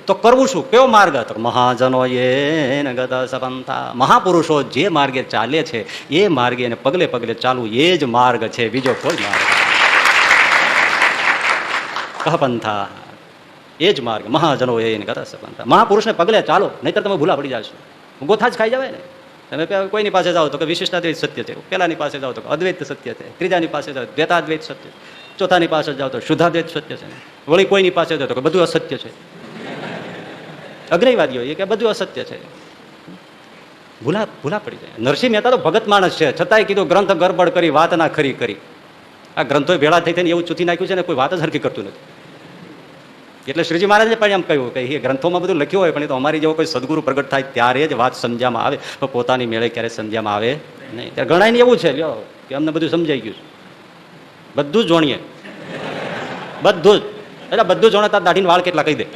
તો કરવું શું? કયો માર્ગ? તો મહાજનો એ ગત સપંથા, મહાપુરુષો જે માર્ગે ચાલે છે એ માર્ગે એને પગલે પગલે ચાલવું, એ જ માર્ગ છે, બીજો કોઈ માર્ગ. કહપંથા, એ જ માર્ગ. મહાજનો એ ગત સપંથા, મહાપુરુષને પગલે ચાલો, નહીતર તમે ભૂલા પડી જશો. ગોથા જ ખાઈ જવાય ને. તમે કોઈની પાસે જાઓ તો કે વિશિષ્ટાદ્વૈત સત્ય છે, પેલાની પાસે જાઓ તો અદ્વૈત સત્ય છે, ત્રીજાની પાસે જાઓ દ્વૈતાદ્વૈત સત્ય છે, ચોથાની પાસે જાઓ તો શુદ્ધાદ્વૈત સત્ય છે, વળી કોઈની પાસે જાઓ તો કે બધું અસત્ય છે. અગ્નિવાદીઓ એ કે બધું અસત્ય છે. ભૂલા પડી જાય. નરસિંહ મહેતા તો ભગત માણસ છે, છતાંય કીધું ગ્રંથ ગરબડ કરી, વાત ના ખરી કરી. આ ગ્રંથો ભેળા થઈ થઈને એવું ચૂથી નાખ્યું છે ને, કોઈ વાત જ હરખી કરતું નથી. એટલે શ્રીજી મહારાજે પણ એમ કહ્યું કે એ ગ્રંથોમાં બધું લખ્યું હોય, પણ એ તો અમારી જેવો કોઈ સદગુરુ પ્રગટ થાય ત્યારે જ વાત સમજવામાં આવે, તો પોતાની મેળે ક્યારે સમજવામાં આવે નહીં. ત્યારે ઘણા એવું છે લ્યો કે અમને બધું સમજાઈ ગયું છે, બધું જ જોણીએ, બધું જ. એટલે બધું જોણે તાર દાઢીને વાળ કેટલા કહી દે.